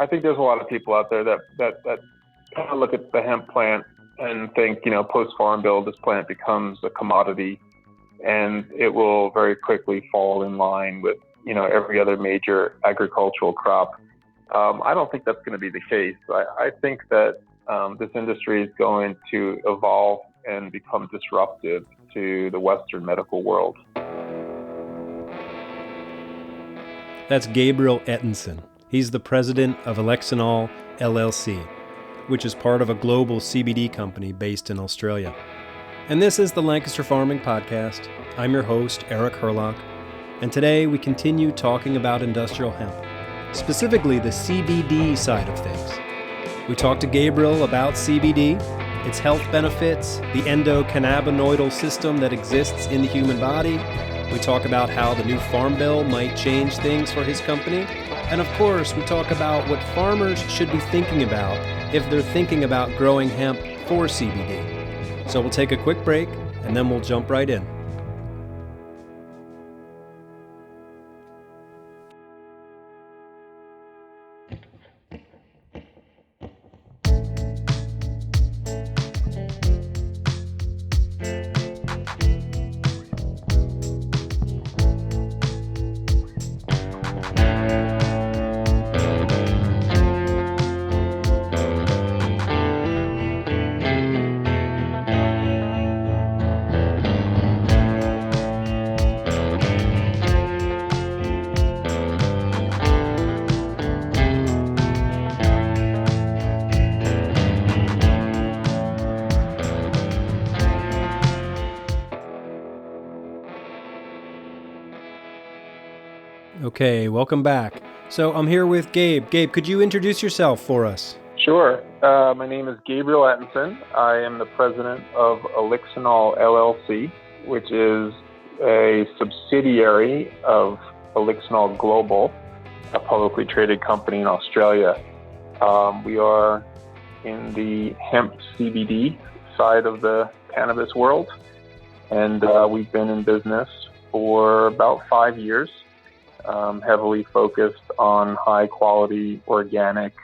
I think there's a lot of people out there that kind of look at the hemp plant and think, post Farm Bill, this plant becomes a commodity and it will very quickly fall in line with, every other major agricultural crop. I don't think that's going to be the case. I think that this industry is going to evolve and become disruptive to the Western medical world. That's Gabriel Ettenson. He's the president of Elixinol, LLC, which is part of a global CBD company based in Australia. And this is the Lancaster Farming Podcast. I'm your host, Eric Herlock, and today we continue talking about industrial hemp, specifically the CBD side of things. We talked to Gabriel about CBD, its health benefits, the endocannabinoidal system that exists in the human body. We talk about how the new Farm Bill might change things for his company. And of course, we talk about what farmers should be thinking about if they're thinking about growing hemp for CBD. So we'll take a quick break and then we'll jump right in. Okay, welcome back. So I'm here with Gabe. Gabe, could you introduce yourself for us? Sure. My name is Gabriel Ettenson. I am the president of Elixinol LLC, which is a subsidiary of Elixinol Global, a publicly traded company in Australia. We are in the hemp CBD side of the cannabis world, and we've been in business for about 5 years. Heavily focused on high-quality, organic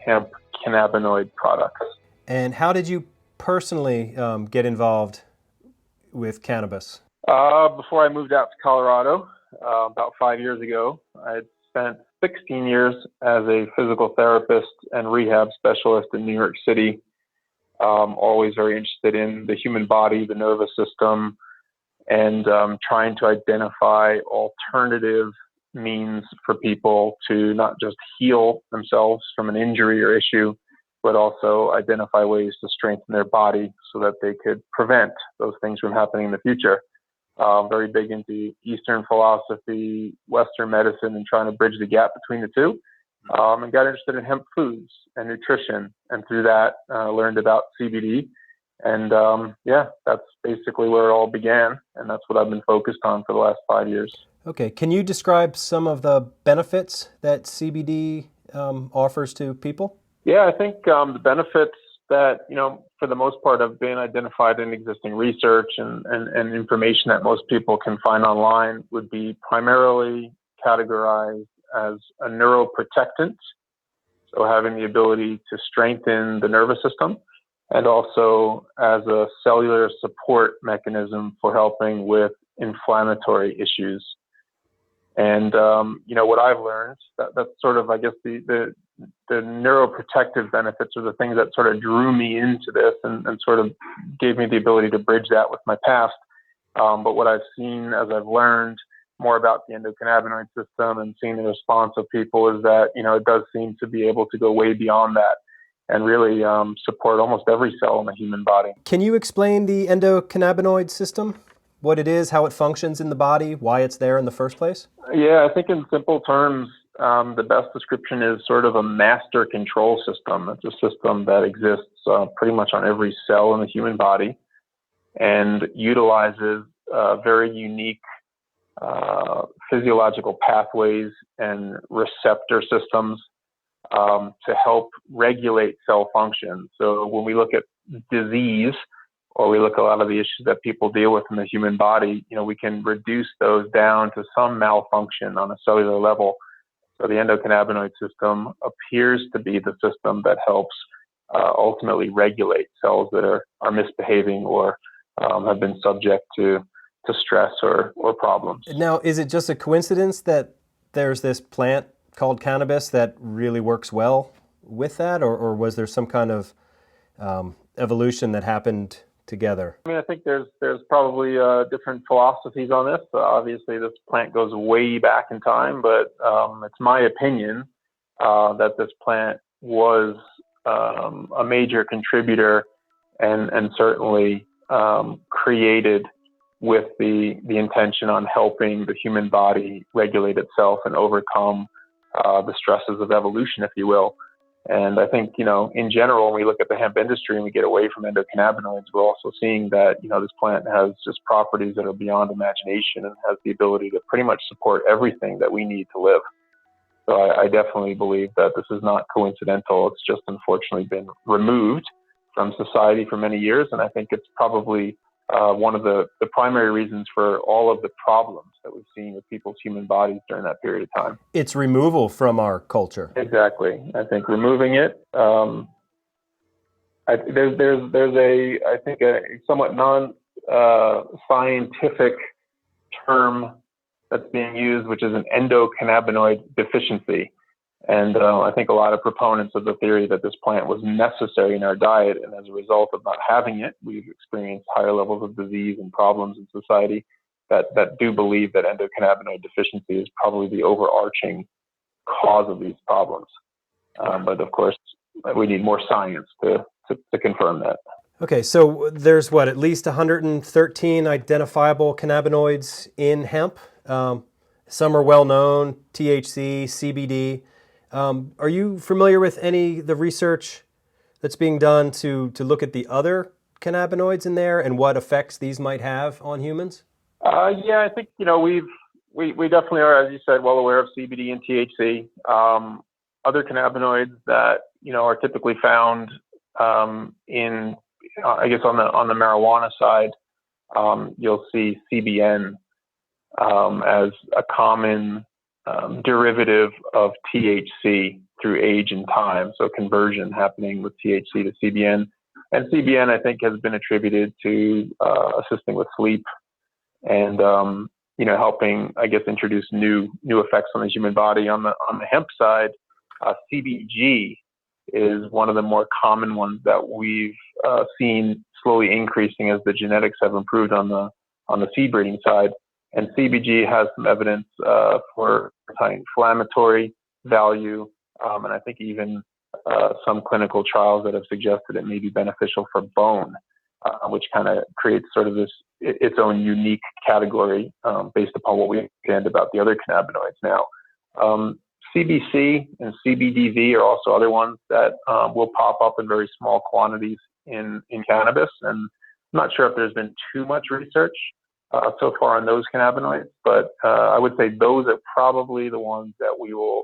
hemp cannabinoid products. And how did you personally get involved with cannabis? Before I moved out to Colorado, about 5 years ago, I had spent 16 years as a physical therapist and rehab specialist in New York City. Always very interested in the human body, the nervous system, and trying to identify alternative means for people to not just heal themselves from an injury or issue, but also identify ways to strengthen their body so that they could prevent those things from happening in the future. Very big into Eastern philosophy, Western medicine, and trying to bridge the gap between the two. And got interested in hemp foods and nutrition. And through that, learned about CBD. And that's basically where it all began. And that's what I've been focused on for the last 5 years. Okay. Can you describe some of the benefits that CBD offers to people? Yeah, I think the benefits that, for the most part have been identified in existing research and information that most people can find online would be primarily categorized as a neuroprotectant. So having the ability to strengthen the nervous system, and also as a cellular support mechanism for helping with inflammatory issues. And, what I've learned, that's sort of, I guess, the neuroprotective benefits are the things that sort of drew me into this and sort of gave me the ability to bridge that with my past. But what I've seen as I've learned more about the endocannabinoid system and seeing the response of people is that, it does seem to be able to go way beyond that and really support almost every cell in the human body. Can you explain the endocannabinoid system? What it is, how it functions in the body, why it's there in the first place? Yeah, I think in simple terms, the best description is sort of a master control system. It's a system that exists pretty much on every cell in the human body and utilizes very unique physiological pathways and receptor systems to help regulate cell function. So when we look at disease, or we look at a lot of the issues that people deal with in the human body, we can reduce those down to some malfunction on a cellular level. So the endocannabinoid system appears to be the system that helps ultimately regulate cells that are misbehaving or have been subject to stress or problems. Now, is it just a coincidence that there's this plant called cannabis that really works well with that, or was there some kind of evolution that happened together? I mean, I think there's probably different philosophies on this. Obviously, this plant goes way back in time, but it's my opinion that this plant was a major contributor and certainly created with the intention on helping the human body regulate itself and overcome the stresses of evolution, if you will. And I think, in general, when we look at the hemp industry and we get away from endocannabinoids, we're also seeing that, this plant has just properties that are beyond imagination and has the ability to pretty much support everything that we need to live. So I definitely believe that this is not coincidental. It's just unfortunately been removed from society for many years. And I think it's probably one of the primary reasons for all of the problems that we've seen with people's human bodies during that period of time. It's removal from our culture. Exactly. I think removing it, there's a somewhat non-scientific term that's being used, which is an endocannabinoid deficiency. And I think a lot of proponents of the theory that this plant was necessary in our diet, and as a result of not having it, we've experienced higher levels of disease and problems in society, that do believe that endocannabinoid deficiency is probably the overarching cause of these problems. But of course, we need more science to confirm that. Okay, so there's at least 113 identifiable cannabinoids in hemp. Some are well known, THC, CBD. Are you familiar with the research that's being done to look at the other cannabinoids in there and what effects these might have on humans? Yeah, I think, we definitely are, as you said, well aware of CBD and THC. Other cannabinoids that, are typically found in, I guess on the marijuana side, you'll see CBN as a common derivative of THC through age and time. So conversion happening with THC to CBN. And CBN, I think, has been attributed to assisting with sleep and, helping, I guess, introduce new effects on the human body. On the hemp side, CBG is one of the more common ones that we've seen slowly increasing as the genetics have improved on the seed breeding side. And CBG has some evidence for anti-inflammatory value, and I think even some clinical trials that have suggested it may be beneficial for bone, which kind of creates sort of its own unique category based upon what we understand about the other cannabinoids now. CBC and CBDV are also other ones that will pop up in very small quantities in cannabis, and I'm not sure if there's been too much research so far on those cannabinoids, but I would say those are probably the ones that we will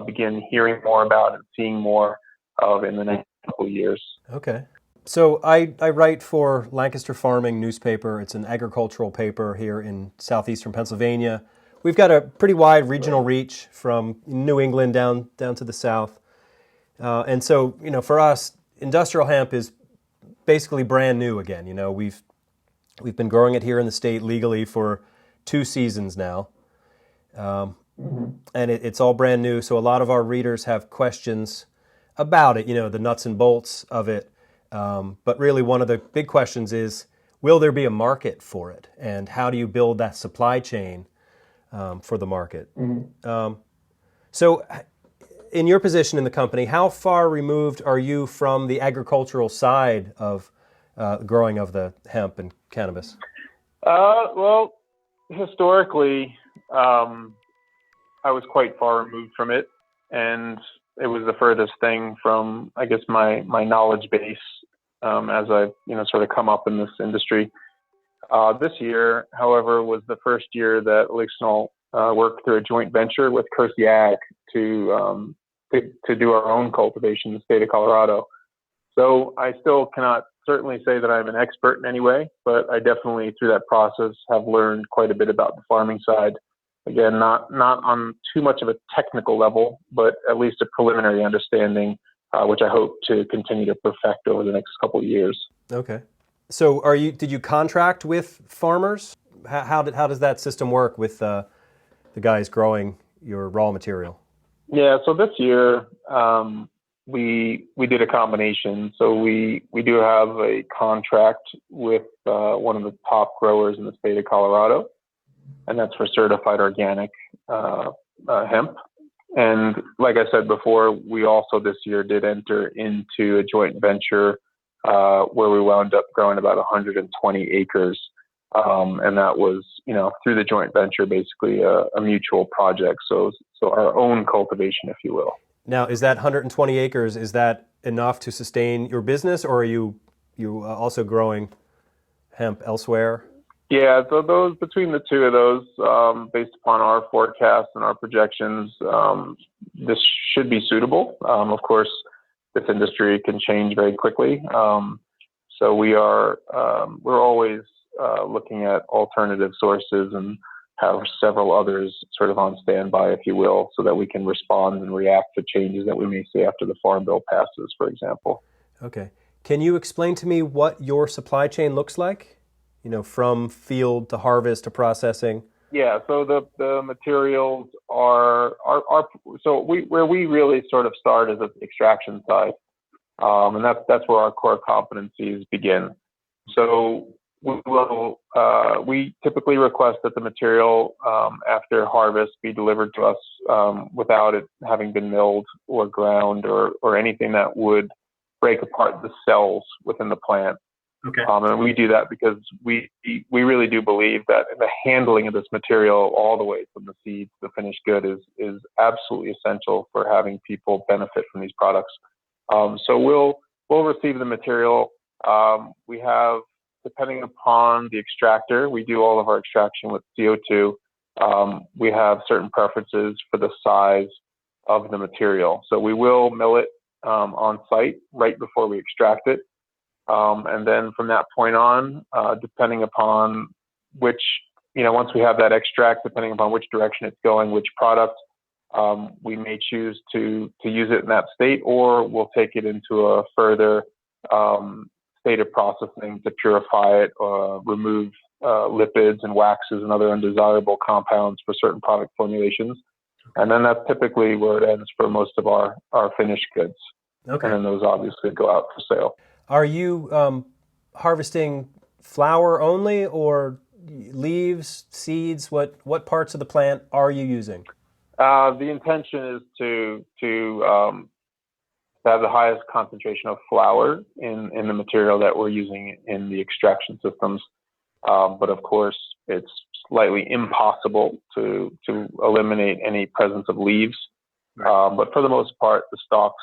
begin hearing more about and seeing more of in the next couple of years. Okay. So I write for Lancaster Farming newspaper. It's an agricultural paper here in southeastern Pennsylvania. We've got a pretty wide regional reach from New England down to the south. And so, for us, industrial hemp is basically brand new again. We've been growing it here in the state legally for 2 seasons now. And it's all brand new. So a lot of our readers have questions about it, the nuts and bolts of it. But really one of the big questions is, will there be a market for it? And how do you build that supply chain for the market? So in your position in the company, how far removed are you from the agricultural side of growing of the hemp and cannabis? Well, historically, I was quite far removed from it, and it was the furthest thing from, I guess, my knowledge base as I've sort of come up in this industry. This year, however, was the first year that Elixinol worked through a joint venture with Kersey Ag to do our own cultivation in the state of Colorado. So I still cannot certainly say that I'm an expert in any way, but I definitely, through that process, have learned quite a bit about the farming side Again, not on too much of a technical level, but at least a preliminary understanding, which I hope to continue to perfect over the next couple of years. Okay. So did you contract with farmers? How does that system work with the guys growing your raw material? Yeah, so this year we did a combination. So we do have a contract with one of the top growers in the state of Colorado, and that's for certified organic hemp. And like I said before, we also this year did enter into a joint venture where we wound up growing about 120 acres. And that was, through the joint venture, basically a mutual project. So our own cultivation, if you will. Now, is that 120 acres, is that enough to sustain your business, or are you also growing hemp elsewhere? Yeah, so those, between the two of those, based upon our forecasts and our projections, this should be suitable. Of course, this industry can change very quickly. So we're always looking at alternative sources and have several others sort of on standby, if you will, so that we can respond and react to changes that we may see after the Farm Bill passes, for example. Okay. Can you explain to me what your supply chain looks like? From field to harvest to processing? Yeah, so the materials are so where we really sort of start is at the extraction side, and that's where our core competencies begin. So we typically request that the material after harvest be delivered to us without it having been milled or ground or anything that would break apart the cells within the plant. Okay. And we do that because we really do believe that the handling of this material all the way from the seed to the finished good is absolutely essential for having people benefit from these products. So we'll receive the material. We have, depending upon the extractor, we do all of our extraction with CO2. We have certain preferences for the size of the material. So we will mill it on site right before we extract it. And then from that point on, depending upon which, once we have that extract, depending upon which direction it's going, which product, we may choose to use it in that state, or we'll take it into a further state of processing to purify it, remove lipids and waxes and other undesirable compounds for certain product formulations. And then that's typically where it ends for most of our finished goods. Okay. And then those obviously go out for sale. Are you harvesting flower only, or leaves, seeds? What parts of the plant are you using? The intention is to have the highest concentration of flower in the material that we're using in the extraction systems. But of course, it's slightly impossible to eliminate any presence of leaves. But for the most part, the stalks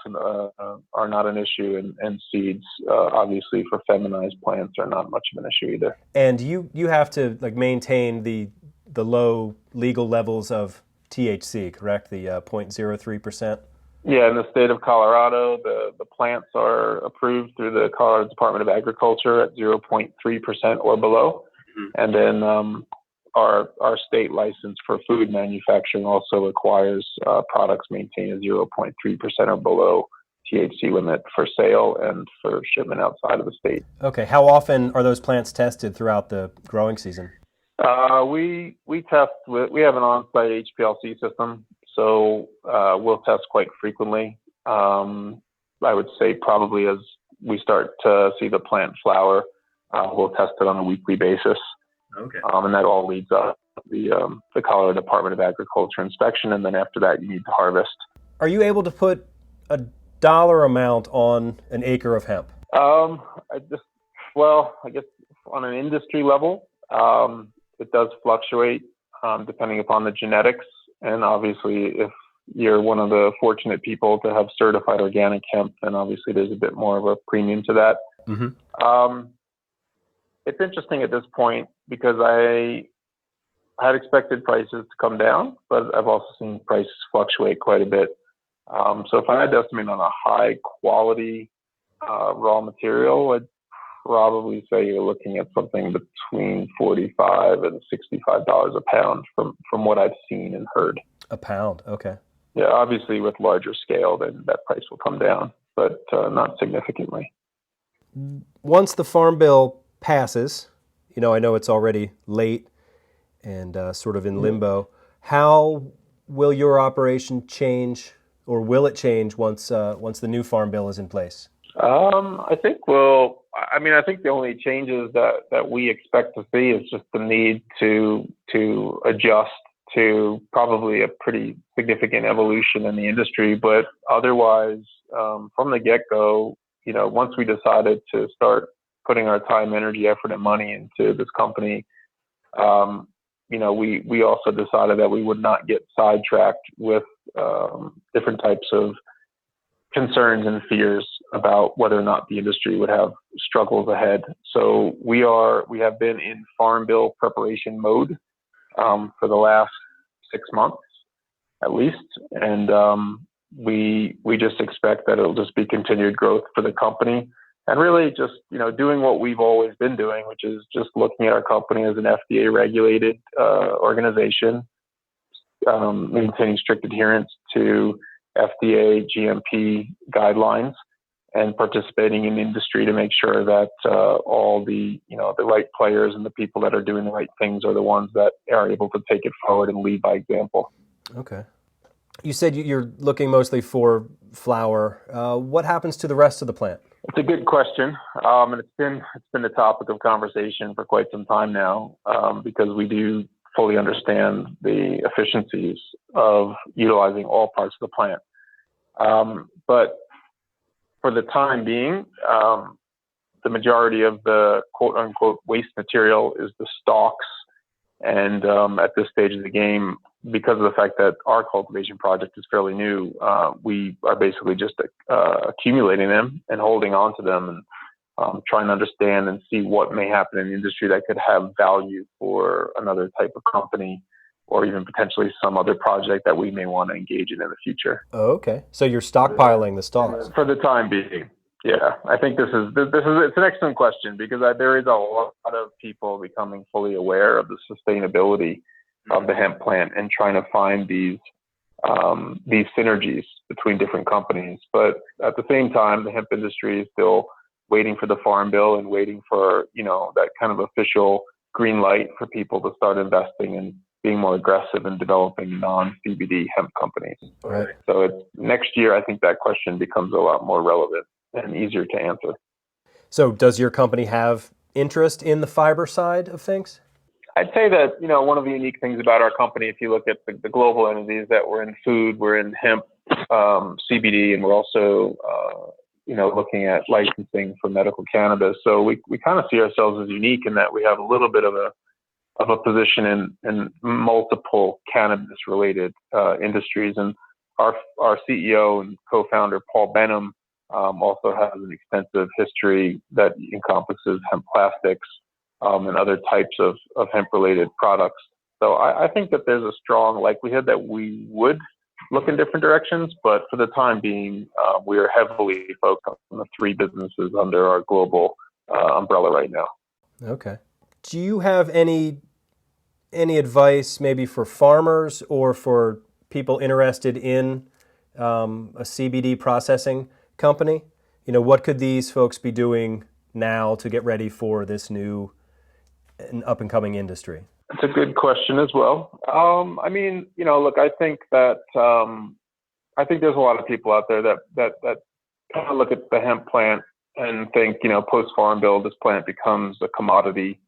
are not an issue, and seeds, obviously, for feminized plants are not much of an issue either. And you have to maintain the low legal levels of THC, correct? The 0.03%. Yeah, in the state of Colorado, the plants are approved through the Colorado Department of Agriculture at 0.3% or below, and then our state license for food manufacturing also requires products maintain a 0.3% or below THC limit for sale and for shipment outside of the state. Okay. How often are those plants tested throughout the growing season? We test we have an on-site HPLC system, so we'll test quite frequently. I would say probably as we start to see the plant flower, we'll test it on a weekly basis. Okay. And that all leads up the Colorado Department of Agriculture inspection, and then after that, you need to harvest. Are you able to put a dollar amount on an acre of hemp? I guess on an industry level, it does fluctuate depending upon the genetics, and obviously, if you're one of the fortunate people to have certified organic hemp, then obviously there's a bit more of a premium to that. Mm-hmm. It's interesting at this point because I had expected prices to come down, but I've also seen prices fluctuate quite a bit. So if I had to estimate on a high quality raw material, probably say you're looking at something between $45 and $65 a pound from what I've seen and heard. A pound, okay. Yeah, obviously with larger scale, then that price will come down, but not significantly. Once the Farm Bill passes, I know it's already late and sort of in limbo. How will your operation change, or will it change once the new Farm Bill is in place? I think I think the only changes that we expect to see is just the need to adjust to probably a pretty significant evolution in the industry. But otherwise, from the get-go, once we decided to start putting our time, energy, effort, and money into this company, we also decided that we would not get sidetracked with different types of concerns and fears about whether or not the industry would have struggles ahead. So we have been in Farm Bill preparation mode for the last 6 months at least, and we just expect that it'll just be continued growth for the company, and really just doing what we've always been doing, which is just looking at our company as an FDA regulated organization, maintaining strict adherence to FDA GMP guidelines, and participating in the industry to make sure that all the the right players and the people that are doing the right things are the ones that are able to take it forward and lead by example. Okay. You said you're looking mostly for flower. What happens to the rest of the plant? It's a good question, and it's been a topic of conversation for quite some time now, because we do fully understand the efficiencies of utilizing all parts of the plant. But for the time being, the majority of the quote unquote waste material is the stalks. And at this stage of the game, because of the fact that our cultivation project is fairly new, we are basically just accumulating them and holding on to them, and trying to understand and see what may happen in the industry that could have value for another type of company, or even potentially some other project that we may want to engage in the future. Oh, okay. So you're stockpiling the stalks for the time being. Yeah, I think it's an excellent question, because there is a lot of people becoming fully aware of the sustainability of the hemp plant and trying to find these synergies between different companies. But at the same time, the hemp industry is still waiting for the Farm Bill and waiting for that kind of official green light for people to start investing and being more aggressive in developing non-CBD hemp companies. Right. So next year, I think that question becomes a lot more relevant and easier to answer. So does your company have interest in the fiber side of things? I'd say that, one of the unique things about our company, if you look at the global entities, that we're in food, we're in hemp, CBD, and we're also, looking at licensing for medical cannabis. So we kind of see ourselves as unique in that we have a little bit of a position in multiple cannabis-related industries. And our CEO and co-founder, Paul Benham, also has an extensive history that encompasses hemp plastics and other types of hemp-related products. So I think that there's a strong likelihood that we would look in different directions, but for the time being, we are heavily focused on the three businesses under our global umbrella right now. Okay. Do you have any advice maybe for farmers or for people interested in a CBD processing company? What could these folks be doing now to get ready for this new and up-and-coming industry? That's a good question as well. Look, I think that there's a lot of people out there that kind of look at the hemp plant and think, post-Farm Bill, this plant becomes a commodity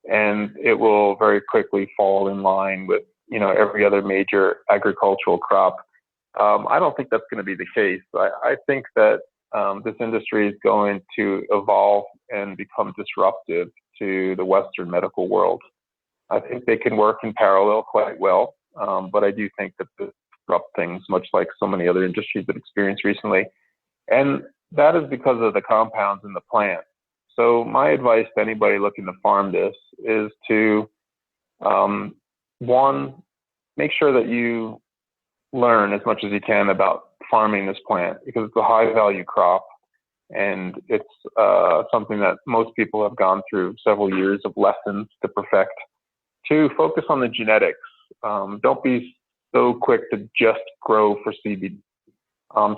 and it will very quickly fall in line with, every other major agricultural crop. I don't think that's going to be the case. I think that this industry is going to evolve and become disruptive to the Western medical world. I think they can work in parallel quite well, but I do think that this disrupt things, much like so many other industries that experienced recently. And that is because of the compounds in the plant. So my advice to anybody looking to farm this is to, one, make sure that you learn as much as you can about farming this plant, because it's a high value crop And it's something that most people have gone through several years of lessons to perfect. To focus on the genetics. Don't be so quick to just grow for CBD.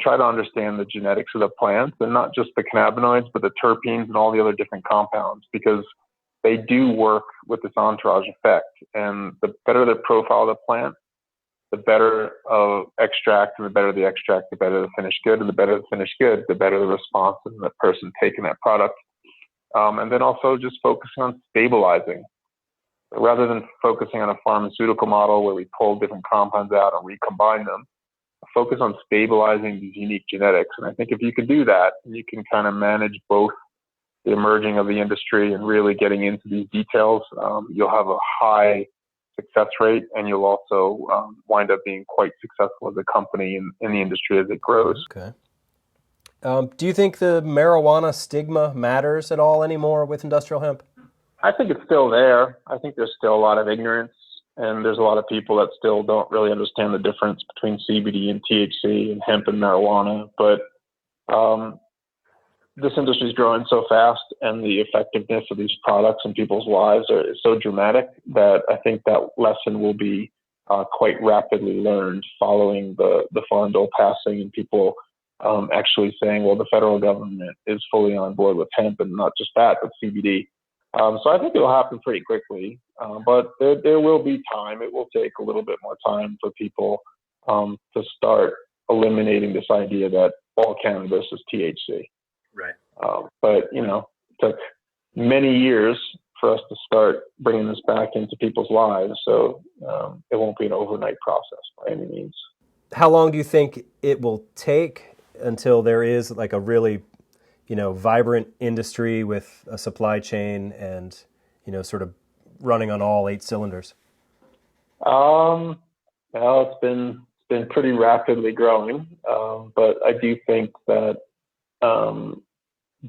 Try to understand the genetics of the plants, and not just the cannabinoids, but the terpenes and all the other different compounds, because they do work with this entourage effect. And the better the profile of the plant, the better of extract, and the better the extract, the better the finished good, and the better the finished good, the better the response of the person taking that product. And then also just focusing on stabilizing. Rather than focusing on a pharmaceutical model where we pull different compounds out and recombine them, focus on stabilizing these unique genetics. And I think if you can do that, you can kind of manage both the emerging of the industry and really getting into these details. You'll have a high success rate, and you'll also wind up being quite successful as a company in the industry as it grows. Okay. Do you think the marijuana stigma matters at all anymore with industrial hemp? I think it's still there. I think there's still a lot of ignorance, and there's a lot of people that still don't really understand the difference between CBD and THC and hemp and marijuana. But this industry is growing so fast, and the effectiveness of these products in people's lives is so dramatic that I think that lesson will be quite rapidly learned following the Farm Bill passing, and people actually saying, well, the federal government is fully on board with hemp, and not just that, but CBD. So I think it'll happen pretty quickly, but there will be time. It will take a little bit more time for people to start eliminating this idea that all cannabis is THC. Right. But, it took many years for us to start bringing this back into people's lives. So it won't be an overnight process by any means. How long do you think it will take until there is like a really vibrant industry with a supply chain and, sort of running on all 8 cylinders? Well, it's been pretty rapidly growing, but I do think that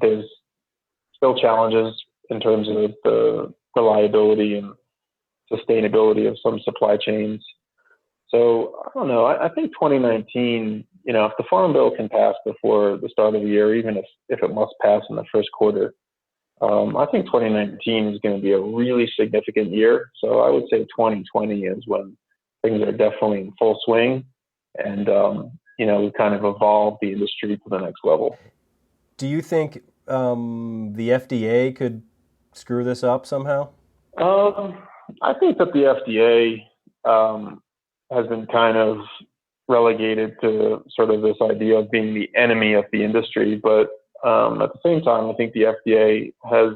there's still challenges in terms of the reliability and sustainability of some supply chains. So I don't know. I think 2019, if the Farm Bill can pass before the start of the year, even if it must pass in the first quarter, I think 2019 is going to be a really significant year. So I would say 2020 is when things are definitely in full swing, and we kind of evolved the industry to the next level. Do you think the FDA could screw this up somehow? I think that the FDA has been kind of relegated to sort of this idea of being the enemy of the industry. But at the same time, I think the FDA has,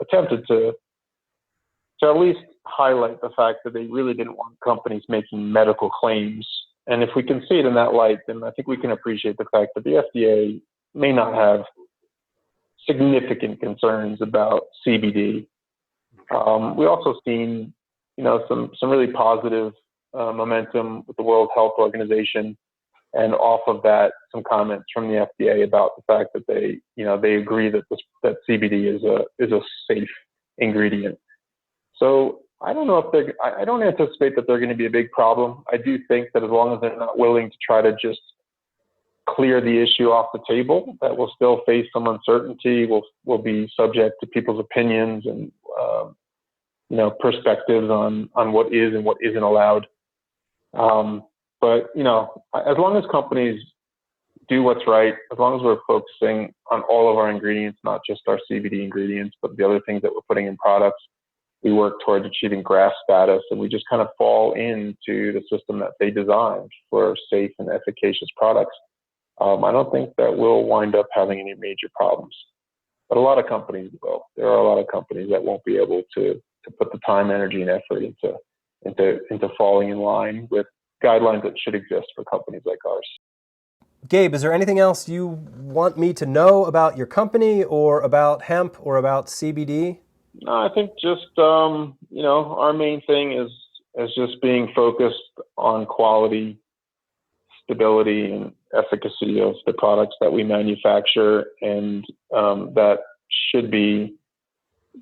attempted to at least highlight the fact that they really didn't want companies making medical claims. And if we can see it in that light, then I think we can appreciate the fact that the FDA may not have significant concerns about CBD. We also seen, some really positive momentum with the World Health Organization, and off of that, some comments from the FDA about the fact that they agree that that CBD is a safe ingredient. So I don't know if I don't anticipate that they're going to be a big problem. I do think that as long as they're not willing to try to just clear the issue off the table, that we'll still face some uncertainty. We'll be subject to people's opinions and perspectives on what is and what isn't allowed. But as long as companies do what's right, as long as we're focusing on all of our ingredients, not just our CBD ingredients, but the other things that we're putting in products, we work towards achieving GRAS status, and we just kind of fall into the system that they designed for safe and efficacious products. I don't think that we'll wind up having any major problems, but a lot of companies will. There are a lot of companies that won't be able to put the time, energy, and effort into falling in line with guidelines that should exist for companies like ours. Gabe, is there anything else you want me to know about your company or about hemp or about CBD? No, I think just, our main thing is just being focused on quality, stability, and efficacy of the products that we manufacture. And that should be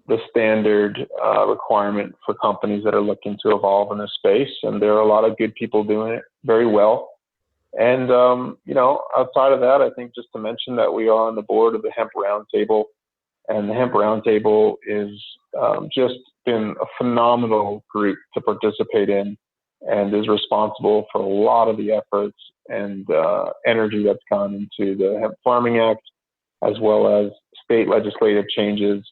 the standard requirement for companies that are looking to evolve in this space. And there are a lot of good people doing it very well. And, outside of that, I think just to mention that we are on the board of the Hemp Roundtable, and the Hemp Roundtable is just been a phenomenal group to participate in, and is responsible for a lot of the efforts and energy that's gone into the Hemp Farming Act, as well as state legislative changes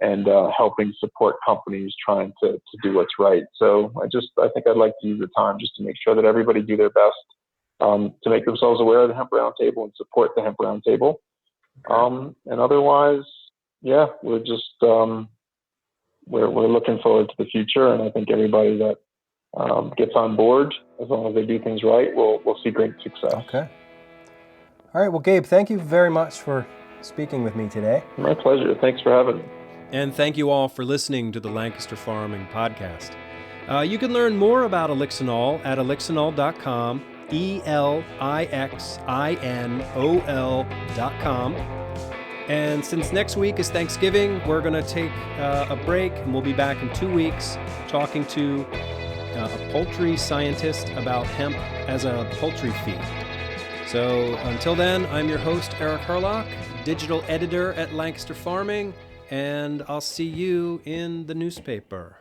and helping support companies trying to do what's right. So I think I'd like to use the time just to make sure that everybody do their best to make themselves aware of the Hemp Roundtable and support the Hemp Roundtable. And otherwise, yeah, we're just we're looking forward to the future, and I think everybody that gets on board, as long as they do things right, we'll see great success. Okay. All right. Well, Gabe, thank you very much for speaking with me today. My pleasure. Thanks for having me. And thank you all for listening to the Lancaster Farming Podcast. You can learn more about Elixinol at elixinol.com, ELIXINOL.com. And since next week is Thanksgiving, we're going to take a break, and we'll be back in 2 weeks talking to a poultry scientist about hemp as a poultry feed. So until then, I'm your host, Eric Herlock, digital editor at Lancaster Farming, and I'll see you in the newspaper.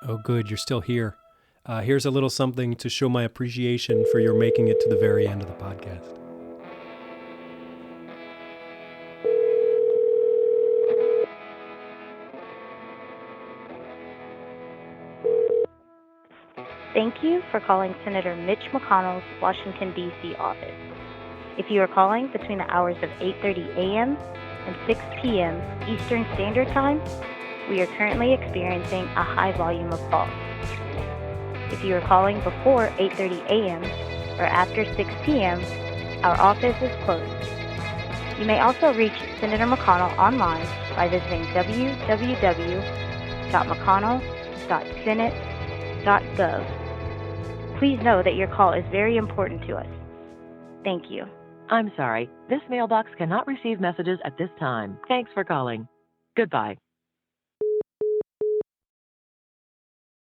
Oh, good, you're still here. Here's a little something to show my appreciation for your making it to the very end of the podcast. Thank you for calling Senator Mitch McConnell's Washington, D.C. office. If you are calling between the hours of 8:30 a.m. and 6 p.m. Eastern Standard Time, we are currently experiencing a high volume of calls. If you are calling before 8:30 a.m. or after 6 p.m., our office is closed. You may also reach Senator McConnell online by visiting www.mcconnell.senate.gov. Please know that your call is very important to us. Thank you. I'm sorry, this mailbox cannot receive messages at this time. Thanks for calling. Goodbye.